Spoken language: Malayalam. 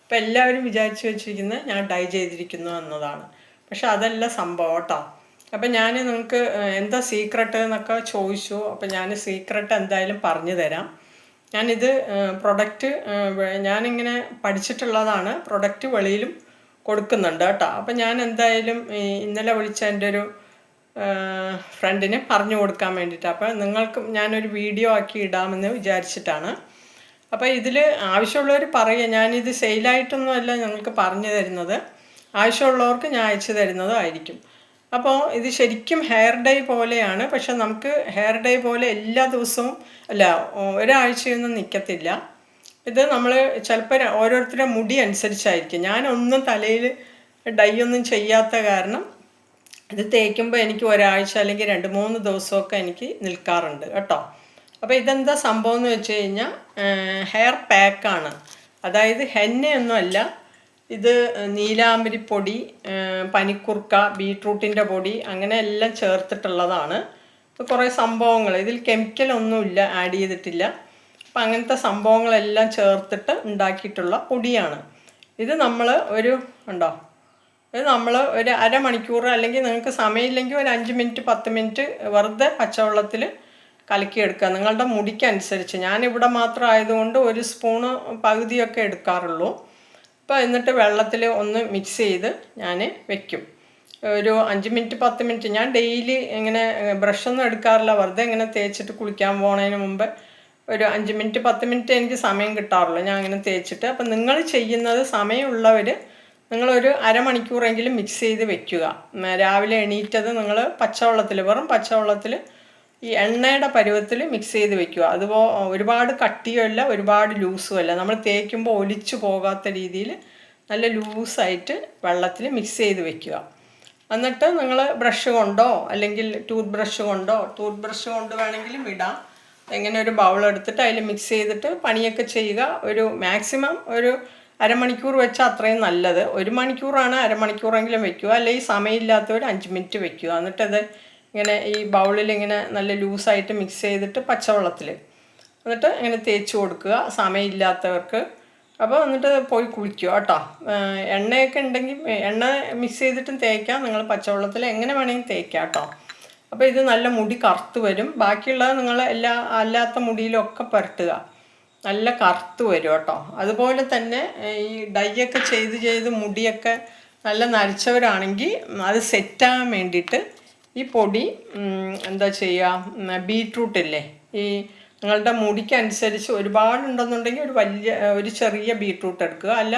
അപ്പോൾ എല്ലാവരും വിചാരിച്ചു വെച്ചിരിക്കുന്നത് ഞാൻ ഡൈ ചെയ്തിരിക്കുന്നു എന്നതാണ്. പക്ഷെ അതല്ല സംഭവം കേട്ടോ. അപ്പം ഞാൻ നിങ്ങൾക്ക് എന്താ സീക്രട്ട് എന്നൊക്കെ ചോദിച്ചു. അപ്പം ഞാൻ സീക്രട്ട് എന്തായാലും പറഞ്ഞു തരാം. ഞാനിത് പ്രൊഡക്റ്റ് ഞാനിങ്ങനെ പഠിച്ചിട്ടുള്ളതാണ്. പ്രൊഡക്റ്റ് വെളിയിലും കൊടുക്കുന്നുണ്ട് കേട്ടോ. അപ്പം ഞാൻ എന്തായാലും ഇന്നലെ വിളിച്ച എൻ്റെ ഒരു ഫ്രണ്ടിന് പറഞ്ഞു കൊടുക്കാൻ വേണ്ടിയിട്ട്, അപ്പോൾ നിങ്ങൾക്ക് ഞാനൊരു വീഡിയോ ആക്കി ഇടാമെന്ന് വിചാരിച്ചിട്ടാണ്. അപ്പോൾ ഇതിൽ ആവശ്യമുള്ളവർ പറയുക, ഞാനിത് സെയിലായിട്ടൊന്നുമല്ല നിങ്ങൾക്ക് പറഞ്ഞു തരുന്നത്, ആവശ്യമുള്ളവർക്ക് ഞാൻ അയച്ചു തരുന്നതായിരിക്കും. അപ്പോൾ ഇത് ശരിക്കും ഹെയർ ഡൈ പോലെയാണ്. പക്ഷെ നമുക്ക് ഹെയർ ഡൈ പോലെ എല്ലാ ദിവസവും അല്ല, ഒരാഴ്ചയൊന്നും നിൽക്കത്തില്ല. ഇത് നമ്മൾ ചിലപ്പോൾ ഓരോരുത്തരുടെ മുടി അനുസരിച്ചായിരിക്കും. ഞാനൊന്നും തലയിൽ ഡൈ ഒന്നും ചെയ്യാത്ത കാരണം ഇത് തേക്കുമ്പോൾ എനിക്ക് ഒരാഴ്ച അല്ലെങ്കിൽ 2-3 ദിവസമൊക്കെ എനിക്ക് നിൽക്കാറുണ്ട് കേട്ടോ. അപ്പോൾ ഇതെന്താ സംഭവം എന്ന് വെച്ച് കഴിഞ്ഞാൽ ഹെയർ പാക്കാണ്. അതായത് ഹെന്നയൊന്നുമല്ല, ഇത് നീലാമ്പരിപ്പൊടി, പനിക്കുർക്ക, ബീട്രൂട്ടിൻ്റെ പൊടി, അങ്ങനെ എല്ലാം ചേർത്തിട്ടുള്ളതാണ്. കുറേ സംഭവങ്ങൾ, ഇതിൽ കെമിക്കലൊന്നുമില്ല, ആഡ് ചെയ്തിട്ടില്ല. അപ്പം അങ്ങനത്തെ സംഭവങ്ങളെല്ലാം ചേർത്തിട്ട് ഉണ്ടാക്കിയിട്ടുള്ള പൊടിയാണ് ഇത്. നമ്മൾ ഉണ്ടോ, ഇത് നമ്മൾ ഒരു അരമണിക്കൂർ, അല്ലെങ്കിൽ നിങ്ങൾക്ക് സമയമില്ലെങ്കിൽ ഒരു 5 മിനിറ്റ് 10 മിനിറ്റ് വെറുതെ പച്ചവെള്ളത്തിൽ കലക്കിയെടുക്കുക, നിങ്ങളുടെ മുടിക്കനുസരിച്ച്. ഞാനിവിടെ മാത്രം ആയതുകൊണ്ട് 1 സ്പൂണ് പകുതിയൊക്കെ എടുക്കാറുള്ളൂ. അപ്പോൾ എന്നിട്ട് വെള്ളത്തിൽ ഒന്ന് മിക്സ് ചെയ്ത് ഞാൻ വെക്കും ഒരു 5 മിനിറ്റ് 10 മിനിറ്റ്. ഞാൻ ഡെയിലി ഇങ്ങനെ ബ്രഷൊന്നും എടുക്കാറില്ല, വെറുതെ ഇങ്ങനെ തേച്ചിട്ട് കുളിക്കാൻ പോകുന്നതിന് മുമ്പ് ഒരു 5 മിനിറ്റ് 10 മിനിറ്റ് എനിക്ക് സമയം കിട്ടാറുള്ളൂ. ഞാൻ അങ്ങനെ തേച്ചിട്ട്. അപ്പം നിങ്ങൾ ചെയ്യുന്നത്, സമയമുള്ളവർ നിങ്ങളൊരു അരമണിക്കൂറെങ്കിലും മിക്സ് ചെയ്ത് വെക്കുക. രാവിലെ എണീറ്റത് നിങ്ങൾ പച്ചവെള്ളത്തിൽ, വെറും പച്ചവെള്ളത്തിൽ ഈ എണ്ണയുടെ പരുവത്തിൽ മിക്സ് ചെയ്ത് വെക്കുക. അതുപോലെ ഒരുപാട് കട്ടിയുമല്ല ഒരുപാട് ലൂസുമല്ല, നമ്മൾ തേക്കുമ്പോൾ ഒലിച്ചു പോകാത്ത രീതിയിൽ നല്ല ലൂസായിട്ട് വെള്ളത്തിൽ മിക്സ് ചെയ്ത് വെക്കുക. എന്നിട്ട് നിങ്ങൾ ബ്രഷ് കൊണ്ടോ അല്ലെങ്കിൽ ടൂത്ത് ബ്രഷ് കൊണ്ട് വേണമെങ്കിലും ഇടാം. എങ്ങനെ ഒരു ബൗൾ എടുത്തിട്ട് അതിൽ മിക്സ് ചെയ്തിട്ട് പണിയൊക്കെ ചെയ്യുക. ഒരു മാക്സിമം ഒരു അരമണിക്കൂർ വെച്ചാൽ അത്രയും നല്ലത്. 1 മണിക്കൂറാണ്, അരമണിക്കൂറെങ്കിലും വെക്കുക. അല്ലെങ്കിൽ സമയമില്ലാത്തവർ 5 മിനിറ്റ് വെക്കുക. എന്നിട്ടത് ഇങ്ങനെ ഈ ബൗളിൽ ഇങ്ങനെ നല്ല ലൂസായിട്ട് മിക്സ് ചെയ്തിട്ട് പച്ചവെള്ളത്തിൽ എന്നിട്ട് ഇങ്ങനെ തേച്ച് കൊടുക്കുക സമയമില്ലാത്തവർക്ക്. അപ്പോൾ എന്നിട്ട് പോയി കുളിക്കുക കേട്ടോ. എണ്ണയൊക്കെ ഉണ്ടെങ്കിൽ എണ്ണ മിക്സ് ചെയ്തിട്ടും തേക്കാം, നിങ്ങൾ പച്ചവെള്ളത്തിൽ എങ്ങനെ വേണമെങ്കിൽ തേക്കാം കേട്ടോ. അപ്പോൾ ഇത് നല്ല മുടി കറുത്ത് വരും. ബാക്കിയുള്ളത് നിങ്ങൾ അല്ലാത്ത മുടിയിലൊക്കെ പുരട്ടുക, നല്ല കറുത്ത് വരും കേട്ടോ. അതുപോലെ തന്നെ ഈ ഡൈയൊക്കെ ചെയ്ത് മുടിയൊക്കെ നല്ല നരച്ചവരാണെങ്കിൽ അത് സെറ്റാകാൻ വേണ്ടിയിട്ട് ഈ പൊടി എന്താ ചെയ്യുക, ബീട്രൂട്ടില്ലേ, ഈ നിങ്ങളുടെ മുടിക്കനുസരിച്ച് ഒരുപാടുണ്ടെന്നുണ്ടെങ്കിൽ ഒരു ചെറിയ ബീട്രൂട്ട് എടുക്കുക. അല്ല